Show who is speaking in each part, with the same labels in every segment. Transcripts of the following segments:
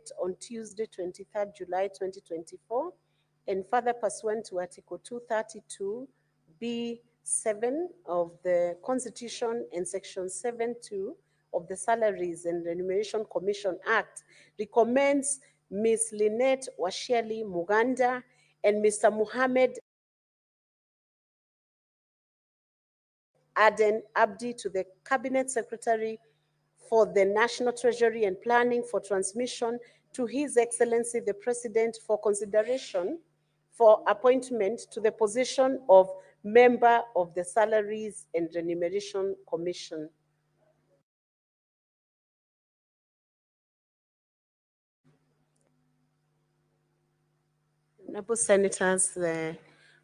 Speaker 1: date on Tuesday, 23rd July 2024, and further pursuant to Article 232(b)(7) of the Constitution and Section 7(2) of the Salaries and Remuneration Commission Act, recommends Ms. Lynette Washiali Muganda and Mr. Muhammad Aden Abdi to the Cabinet Secretary for the National Treasury and Planning for transmission to His Excellency the President for consideration for appointment to the position of Member of the Salaries and Remuneration Commission. Honorable Senators, the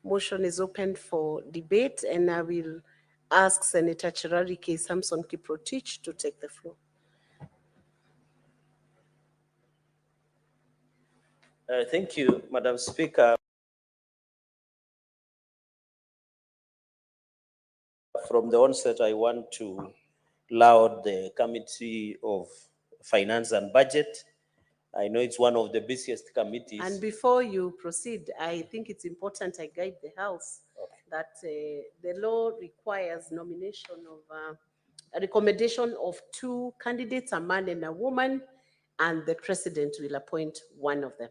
Speaker 1: motion is open for debate, and I will ask Senator Cherari K. Samson Kiprotich to take the floor.
Speaker 2: Thank you, Madam Speaker. From the onset, I want to laud the Committee of Finance and Budget. I know it's one of the busiest committees.
Speaker 1: And before you proceed, I think it's important I guide the House that the law requires nomination of a recommendation of 2 candidates, a man and a woman, and the President will appoint one of them.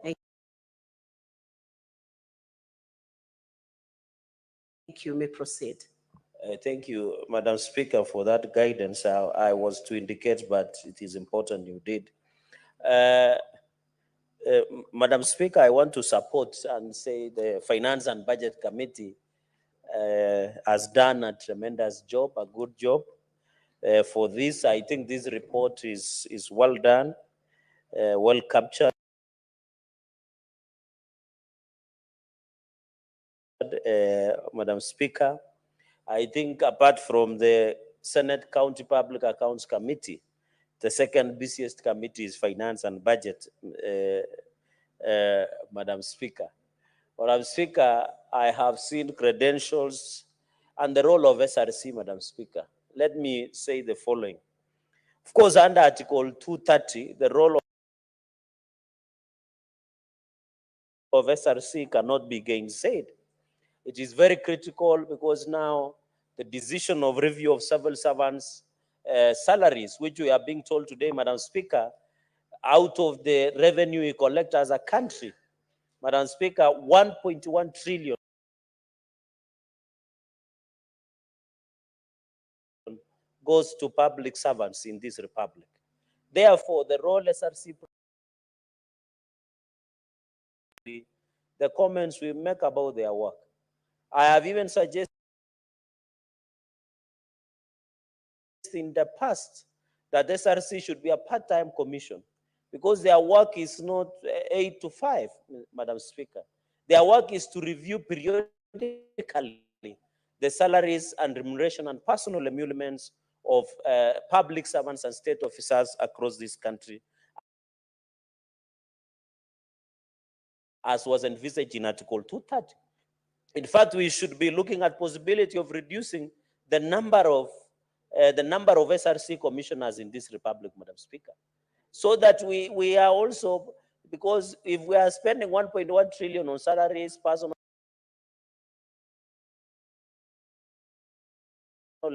Speaker 1: Thank you. You may proceed.
Speaker 2: Thank you, Madam Speaker, for that guidance. I was to indicate, but it is important you did. Madam Speaker, I want to support and say the Finance and Budget Committee has done a tremendous job, a good job. For this, I think this report is well done, well captured. Madam Speaker, I think apart from the Senate County Public Accounts Committee, the second busiest committee is Finance and Budget, Madam Speaker. Madam Speaker, I have seen credentials and the role of SRC, Madam Speaker. Let me say the following. Of course, under Article 230, the role of SRC cannot be gainsaid. It is very critical because now the decision of review of civil servants' salaries, which we are being told today, Madam Speaker, out of the revenue we collect as a country, Madam Speaker, 1.1 trillion goes to public servants in this republic. Therefore, the role SRC, the comments we make about their work. I have even suggested in the past that SRC should be a part-time commission because their work is not 8 to 5, Madam Speaker. Their work is to review periodically the salaries and remuneration and personal emoluments of public servants and state officers across this country, as was envisaged in Article 230. In fact, we should be looking at possibility of reducing the number of SRC commissioners in this republic, Madam Speaker, so that we are also, because if we are spending 1.1 trillion on salaries, personal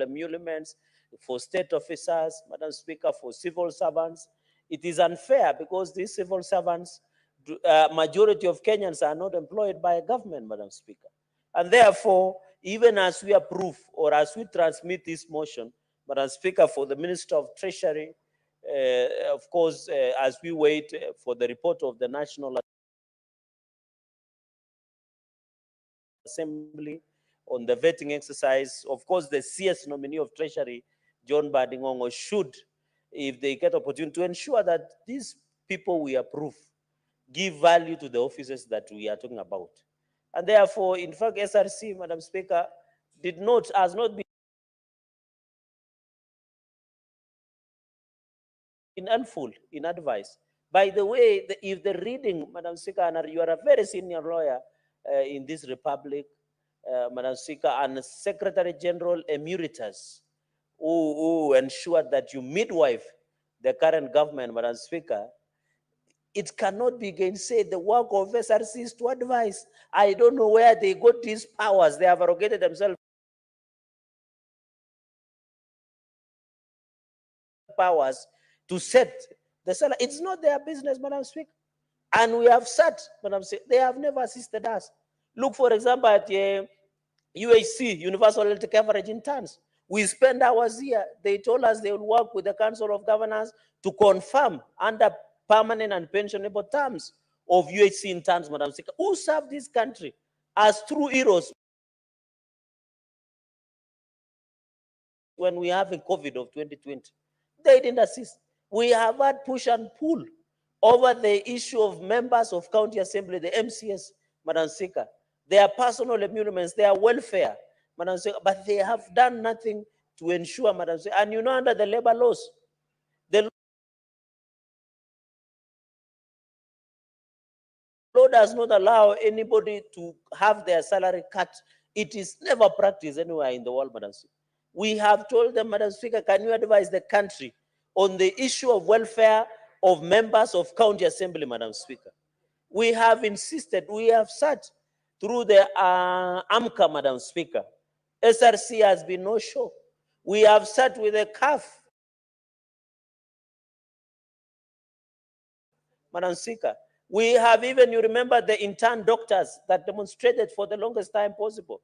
Speaker 2: emoluments for state officers, Madam Speaker, for civil servants, it is unfair because these civil servants, majority of Kenyans are not employed by a government, Madam Speaker. And therefore, even as we approve or as we transmit this motion, Madam Speaker, for the Minister of Treasury, of course, as we wait for the report of the National Assembly on the vetting exercise, of course, the CS nominee of Treasury, John Badingongo, should, if they get opportunity, to ensure that these people we approve give value to the offices that we are talking about. And therefore, in fact, SRC, Madam Speaker, has not been helpful in advice. By the way, if the reading, Madam Speaker, and you are a very senior lawyer in this republic, Madam Speaker, and Secretary General Emeritus, who ensured that you midwife the current government, Madam Speaker, it cannot be gainsaid. The work of SRC is to advise. I don't know where they got these powers. They have arrogated themselves powers to set the salary. It's not their business, Madam Speaker. And we have sat, Madam Speaker, they have never assisted us. Look, for example, at UHC, Universal Health Coverage in terms. We spend hours here. They told us they will work with the Council of Governors to confirm under permanent and pensionable terms of UHC in terms, Madam Speaker. Who served this country as true heroes when we have a COVID of 2020? They didn't assist. We have had push and pull over the issue of members of county assembly, the MCS, Madam Speaker. Their personal emoluments, their welfare, Madam Speaker, but they have done nothing to ensure, Madam Speaker. And you know, under the labor laws, the law does not allow anybody to have their salary cut. It is never practiced anywhere in the world, Madam Speaker. We have told them, Madam Speaker, can you advise the country on the issue of welfare of members of county assembly, Madam Speaker? We have insisted, we have sat through the AMCA, Madam Speaker. SRC has been no show. We have sat with the CAF, Madam Speaker. We have even, you remember, the intern doctors that demonstrated for the longest time possible.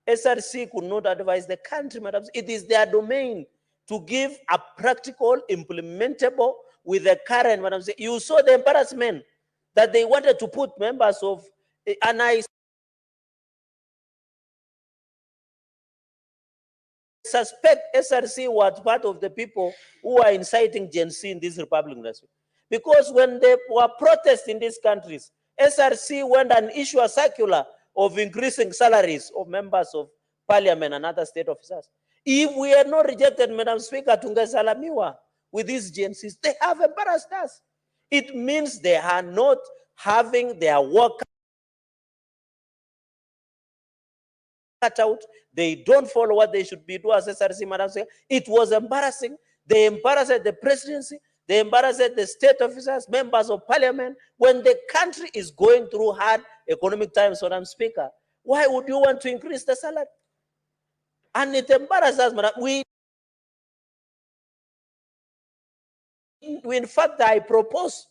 Speaker 2: SRC could not advise the country, Madam. It is their domain to give a practical, implementable with the current, Madam. You saw the embarrassment that they wanted to put members of, and I suspect SRC was part of the people who are inciting Gen Z in this Republic. Because when they were protests in these countries, SRC went and issued a circular of increasing salaries of members of parliament and other state officers. If we had not rejected, Madam Speaker, tungesalamiwa with these Gen Zs, they have embarrassed us. It means they are not having their work cut out. They don't follow what they should be doing as SRC, Madam Speaker. It was embarrassing. They embarrassed the presidency. They embarrassed the state officers, members of parliament. When the country is going through hard economic times, Madam Speaker, why would you want to increase the salary? And it embarrasses us, Madam. In fact, I propose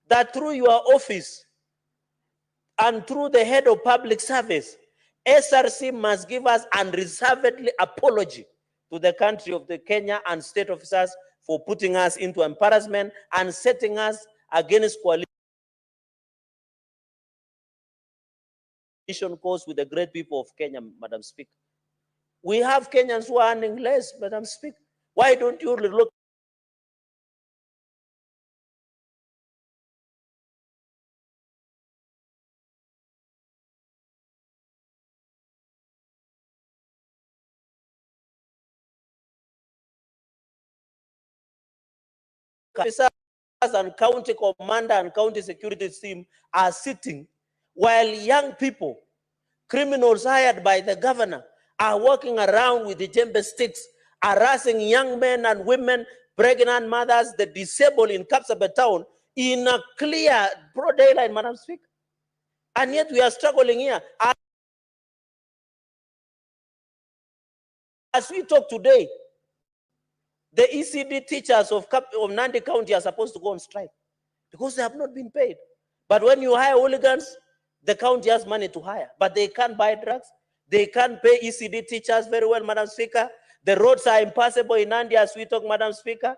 Speaker 2: that through your office and through the head of public service, SRC must give us unreservedly apology to the country of the Kenya and state officers for putting us into embarrassment and setting us against coalition course with the great people of Kenya, Madam Speaker. We have Kenyans who are earning less, Madam Speaker. Why don't you look officers and county commander and county security team are sitting while young people, criminals hired by the governor, are walking around with the djembe sticks, harassing young men and women, pregnant mothers, the disabled in Kapsabet town in a clear, broad daylight, Madam Speaker. And yet we are struggling here. As we talk today, the ECD teachers of Nandi County are supposed to go on strike because they have not been paid. But when you hire hooligans, the county has money to hire, but they can't buy drugs. They can't pay ECD teachers very well, Madam Speaker. The roads are impassable in Nandi as we talk, Madam Speaker.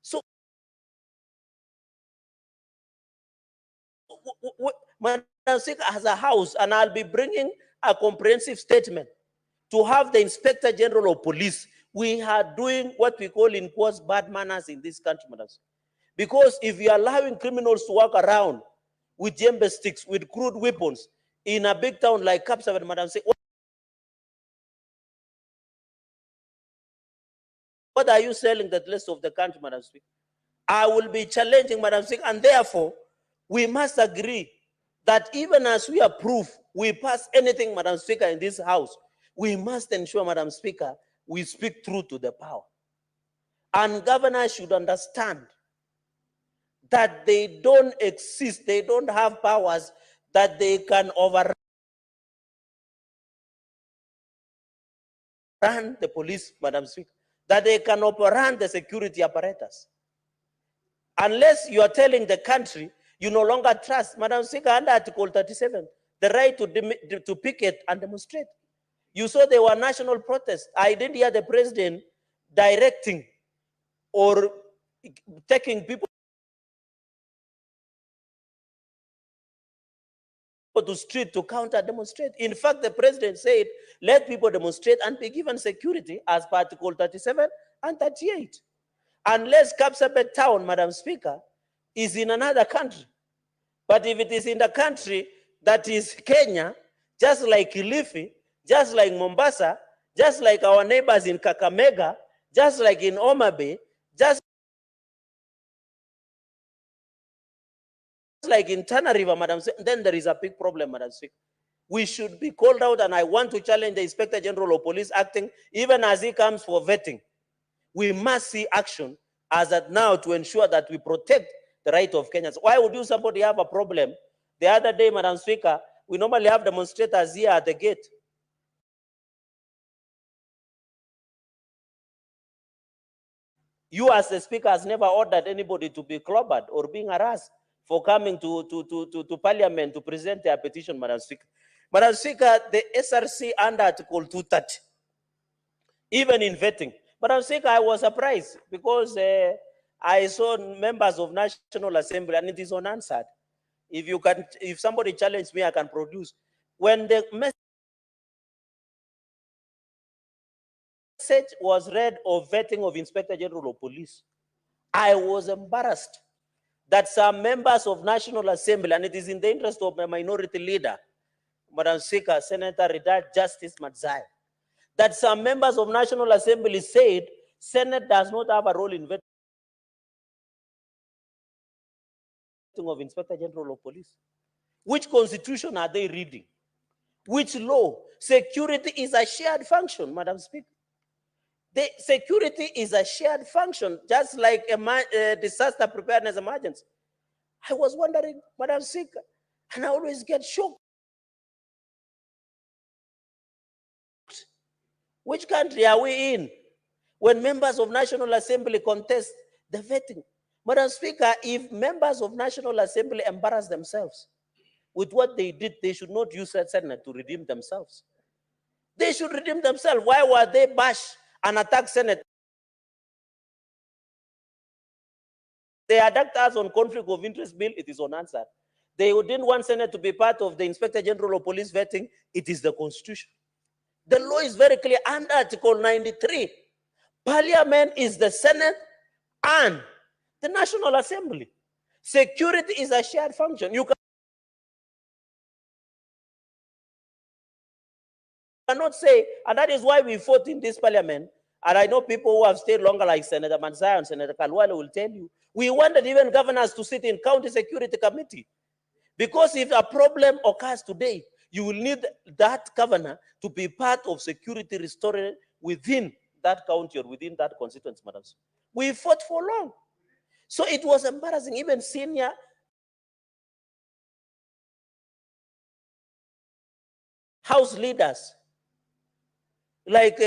Speaker 2: So, Madam Speaker, as a house, and I'll be bringing a comprehensive statement to have the Inspector General of Police. We are doing what we call in quotes bad manners in this country, Madam Speaker. Because if you're allowing criminals to walk around with djembe sticks, with crude weapons, in a big town like Kapsabet, Madam Speaker, what are you selling the rest of the country, Madam Speaker? I will be challenging, Madam Speaker, and therefore, we must agree that even as we approve, we pass anything, Madam Speaker, in this house, we must ensure, Madam Speaker, we speak truth to the power. And governors should understand that they don't exist, they don't have powers that they can overrun the police, Madam Speaker, that they can overrun the security apparatus. Unless you are telling the country you no longer trust, Madam Speaker, under Article 37, the right to picket and demonstrate. You saw there were national protests. I didn't hear the president directing or taking people to street to counter demonstrate. In fact, the president said, let people demonstrate and be given security as per Article 37 and 38. Unless Kapsabet town, Madam Speaker, is in another country. But if it is in the country that is Kenya, just like Kilifi, just like Mombasa, just like our neighbors in Kakamega, just like in Homa Bay, just like in Tana River, Madam Speaker, then there is a big problem, Madam Speaker. We should be called out, and I want to challenge the Inspector General of Police acting, even as he comes for vetting. We must see action as at now to ensure that we protect the right of Kenyans. Why would somebody have a problem? The other day, Madam Speaker, we normally have demonstrators here at the gate. You as the Speaker has never ordered anybody to be clobbered or being harassed for coming to Parliament to present their petition, Madam Speaker. Madam Speaker, the SRC under Article 230, even in vetting. Madam Speaker, I was surprised because I saw members of National Assembly and it is unanswered. If somebody challenged me, I can produce. When the message was read of vetting of Inspector General of Police, I was embarrassed that some members of National Assembly, and it is in the interest of my minority leader, Madam Speaker, Senator retired Justice Matzai, that some members of National Assembly said Senate does not have a role in vetting of Inspector General of Police. Which constitution are they reading? Which law? Security is a shared function, Madam Speaker. The security is a shared function, just like a disaster preparedness emergency. I was wondering, Madam Speaker, and I always get shocked. Which country are we in when members of National Assembly contest the vetting? Madam Speaker, if members of National Assembly embarrass themselves with what they did, they should not use that Senate to redeem themselves. They should redeem themselves. Why were they bash and attack Senate? They attacked us on conflict of interest bill, it is unanswered. They didn't want Senate to be part of the Inspector General of Police vetting, it is the Constitution. The law is very clear under Article 93. Parliament is the Senate and the National Assembly. Security is a shared function. You cannot say, and that is why we fought in this Parliament, and I know people who have stayed longer like Senator Manzai and Senator Kalwale will tell you, we wanted even governors to sit in County Security Committee. Because if a problem occurs today, you will need that governor to be part of security restored within that county or within that constituency, Madam. We fought for long. So it was embarrassing. Even senior house leaders, like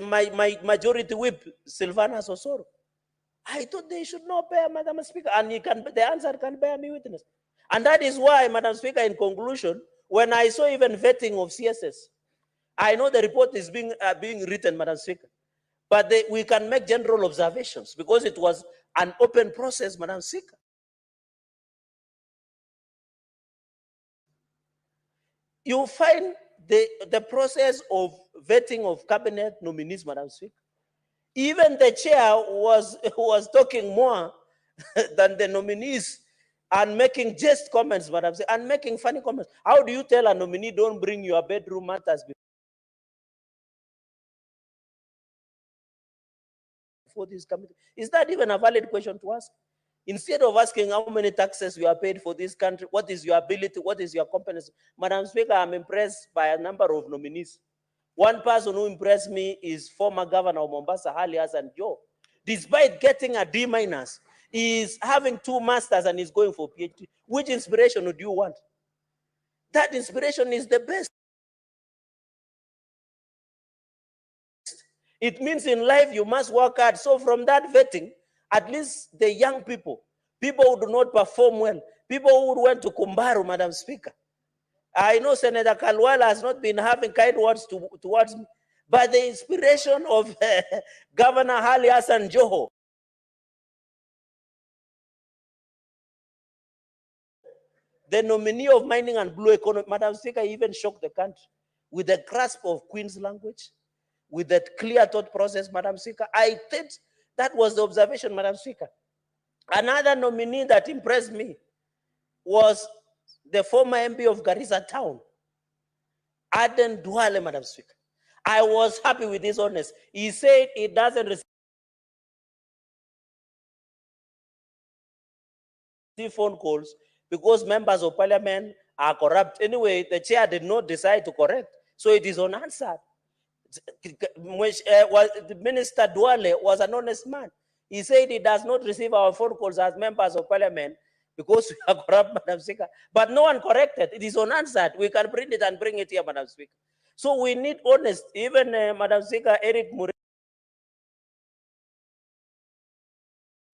Speaker 2: my majority whip, Silvana Sosoro, I thought they should not bear, Madam Speaker, and the answer can bear me witness. And that is why, Madam Speaker, in conclusion, when I saw even vetting of CSS, I know the report is being written, Madam Speaker, but we can make general observations because it was an open process, Madam Speaker. You find the process of vetting of cabinet nominees, Madam Speaker. Even the chair was talking more than the nominees and making just comments, Madam Speaker, and making funny comments. How do you tell a nominee don't bring your bedroom matters before this committee? Is that even a valid question to ask? Instead of asking how many taxes you are paid for this country, what is your ability, what is your competence? Madam Speaker, I'm impressed by a number of nominees. One person who impressed me is former governor of Mombasa, Ali Hassan Joe. Despite getting a D-, is having 2 masters and is going for PhD. Which inspiration would you want? That inspiration is the best. It means in life you must work hard. So from that vetting, at least the young people who do not perform well, people who went to Kumbaru, Madam Speaker. I know Senator Kalwala has not been having kind words towards me, but the inspiration of Governor Hali Hassan Joho, the nominee of mining and blue economy, Madam Speaker, even shocked the country with the grasp of Queen's language, with that clear thought process, Madam Speaker. I think that was the observation, Madam Speaker. Another nominee that impressed me was the former MP of Garissa Town, Aden Duale, Madam Speaker. I was happy with his honesty. He said he doesn't receive phone calls because members of parliament are corrupt. Anyway, the chair did not decide to correct, so it is unanswered. The Minister Duale was an honest man. He said he does not receive our phone calls as members of parliament because we are corrupt, Madam Speaker. But no one corrected. It is unanswered. We can print it and bring it here, Madam Speaker. So we need honest. Even Madam Speaker, Eric Murray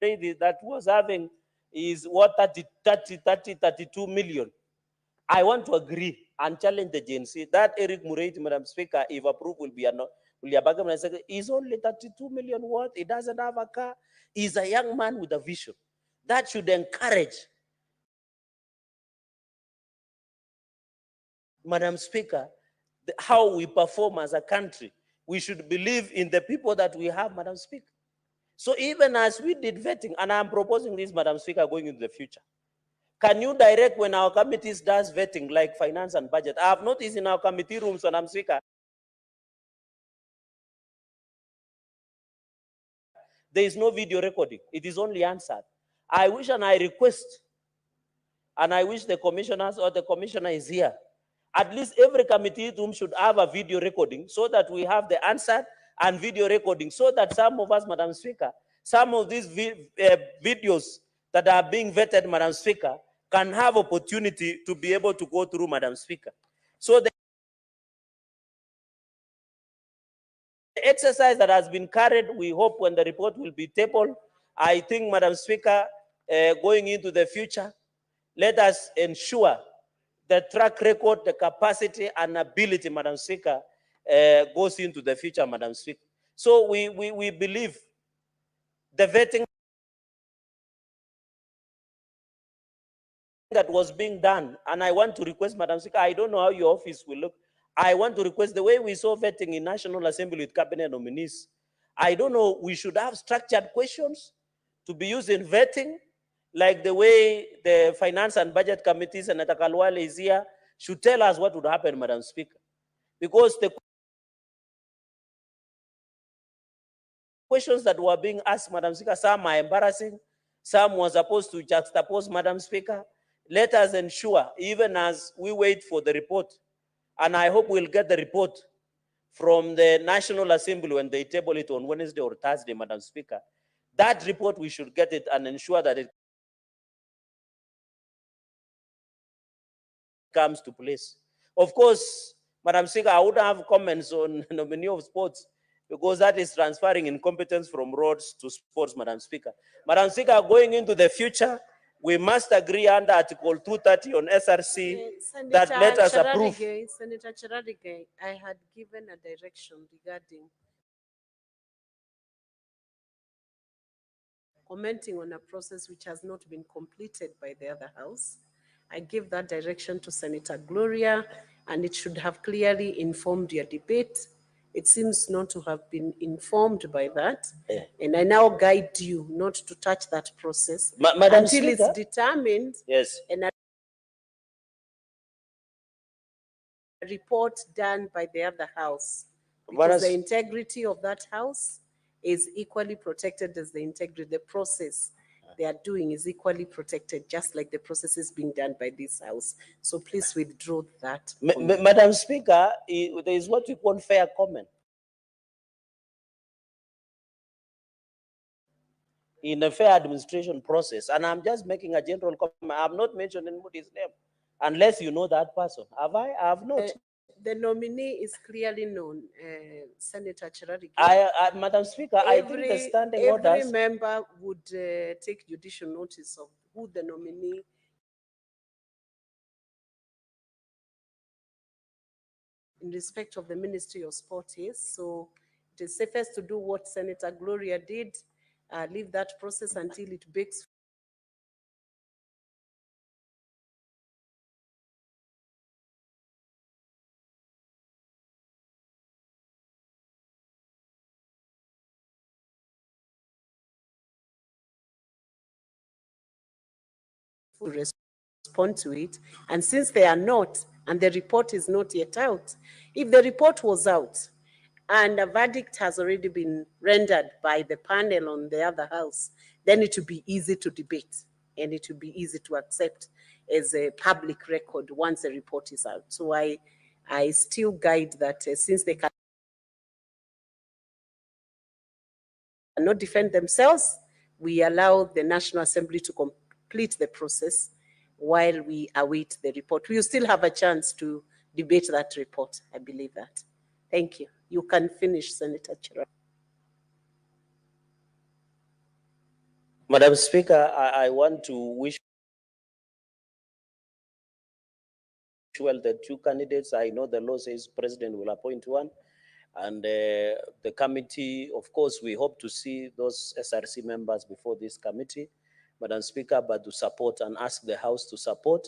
Speaker 2: that was having is what 32 million. I want to agree and challenge the GNC that Eric Murray, Madam Speaker, if approved, will be is only 32 million worth. He doesn't have a car. He's a young man with a vision. That should encourage, Madam Speaker, how we perform as a country. We should believe in the people that we have, Madam Speaker. So even as we did vetting, and I'm proposing this, Madam Speaker, going into the future, can you direct when our committees does vetting, like finance and budget? I have noticed in our committee rooms, Madam Speaker, there is no video recording. It is only answered. I wish and I request, and I wish the commissioners or the commissioner is here, at least every committee room should have a video recording so that we have the answer and video recording, so that some of us, Madam Speaker, some of these videos that are being vetted, Madam Speaker, can have opportunity to be able to go through, Madam Speaker. So the exercise that has been carried, we hope when the report will be tabled, I think, Madam Speaker, going into the future, let us ensure the track record, the capacity and ability, Madam Speaker, goes into the future, Madam Speaker. So we believe the vetting that was being done, and I want to request, Madam Speaker, I don't know how your office will look. I want to request the way we saw vetting in National Assembly with cabinet nominees. I don't know, we should have structured questions to be used in vetting, like the way the Finance and Budget Committee, Senator Kalwale is here, should tell us what would happen, Madam Speaker. Because the questions that were being asked, Madam Speaker, some are embarrassing, some were supposed to juxtapose, Madam Speaker. Let us ensure, even as we wait for the report, and I hope we'll get the report from the National Assembly when they table it on Wednesday or Thursday, Madam Speaker. That report, we should get it and ensure that it comes to place. Of course, Madam Speaker, I would have comments on nominee of sports because that is transferring incompetence from roads to sports, Madam Speaker. Madam Speaker, going into the future, we must agree under Article 230 on SRC that let us approve.
Speaker 1: Senator Cherargei, I had given a direction regarding commenting on a process which has not been completed by the other house. I gave that direction to Senator Gloria, and it should have clearly informed your debate. It seems not to have been informed by that.
Speaker 2: Yeah.
Speaker 1: And I now guide you not to touch that process
Speaker 2: Madam
Speaker 1: until
Speaker 2: Speaker,
Speaker 1: it's determined.
Speaker 2: Yes.
Speaker 1: And a report done by the other house. Because the integrity of that house is equally protected as the integrity. The process they are doing is equally protected, just like the process is being done by this house. So please withdraw that.
Speaker 2: Madam Speaker, there is what we call fair comment. in a fair administration process. And I'm just making a general comment. I have not mentioned anybody's name, unless you know that person. Have I? I have not.
Speaker 1: The nominee is clearly known, Senator Cherargei.
Speaker 2: Madam Speaker, I think the standing
Speaker 1: every
Speaker 2: orders.
Speaker 1: member would take judicial notice of who the nominee in respect of the Ministry of Sport is. So it is safest to do what Senator Gloria did, leave that process until it bakes. Respond to it. And since they are not, and the report is not yet out, if the report was out and a verdict has already been rendered by the panel on the other house, then it would be easy to debate and it would be easy to accept as a public record once the report is out. So I still guide that since they cannot defend themselves, we allow the National Assembly to complete the process while we await the report. We will still have a chance to debate that report. I believe that. Thank you. You can finish, Senator Cherargei.
Speaker 2: Madam Speaker, I want to wish well the two candidates. I know the law says president will appoint one. And the committee, of course, we hope to see those SRC members before this committee, Madam Speaker, but to support and ask the House to support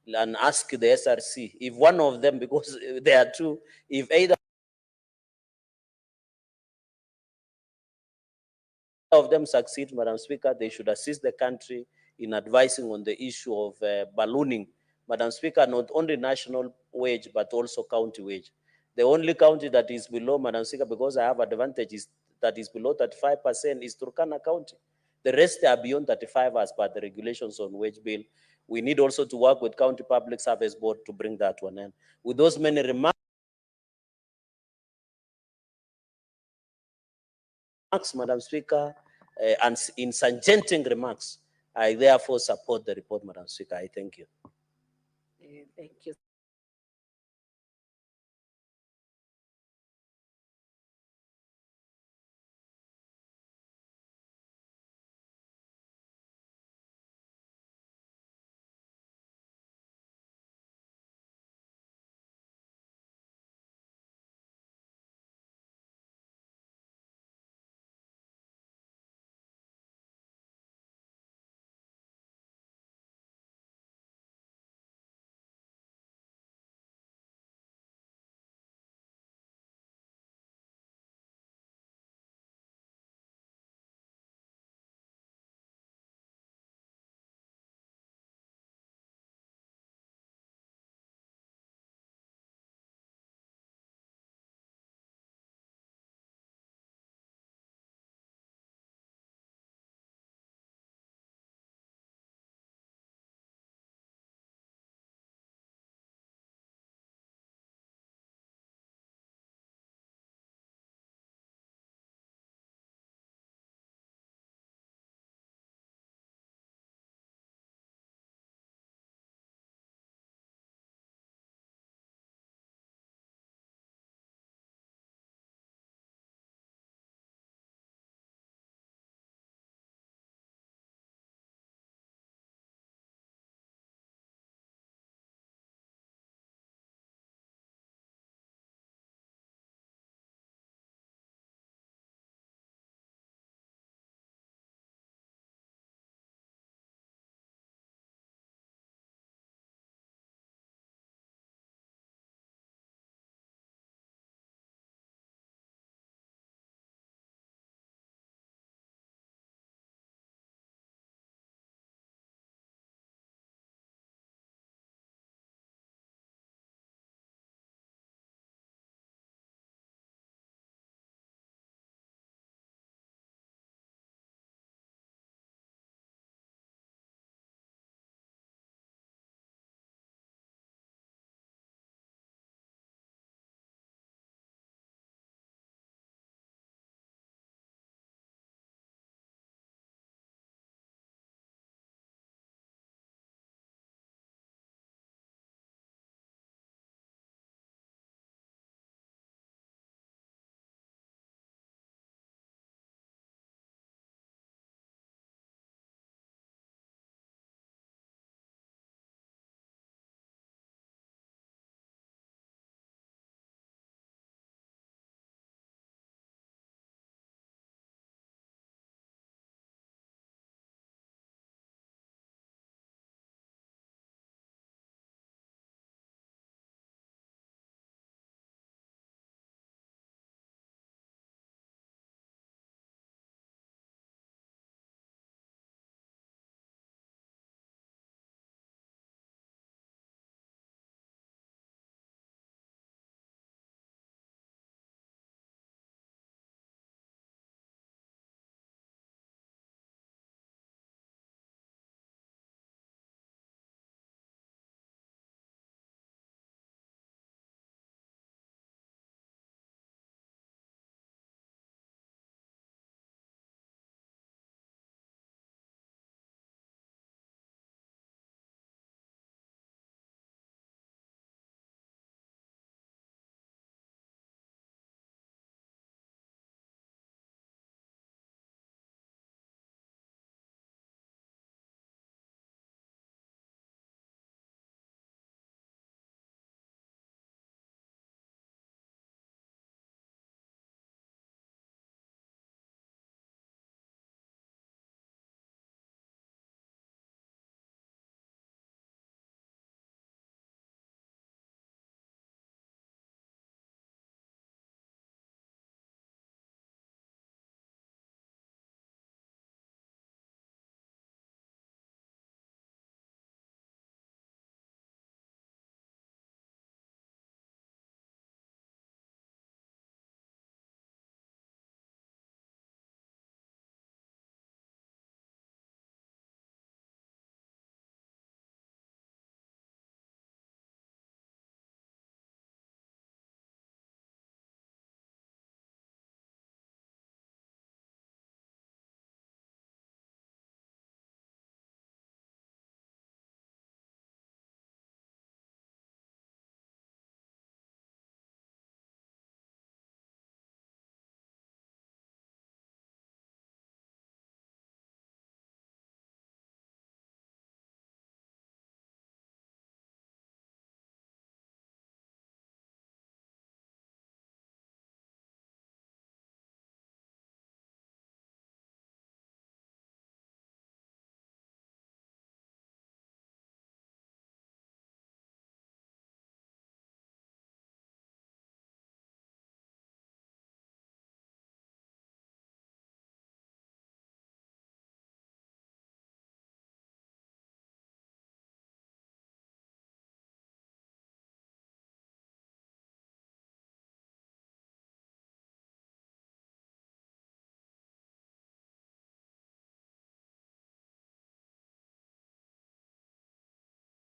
Speaker 2: and ask the SRC if one of them, because there are two, if either of them succeed, Madam Speaker, they should assist the country in advising on the issue of ballooning, Madam Speaker, not only national wage, but also county wage. The only county that is below, Madam Speaker, because I have advantages that is below 35% is Turkana County. The rest are beyond 35 as per the regulations on wage bill. We need also to work with County Public Service Board to bring that one in. With those many remarks, Madam Speaker, and in suggesting remarks, I therefore support the report, Madam Speaker. I thank you.
Speaker 1: Thank you.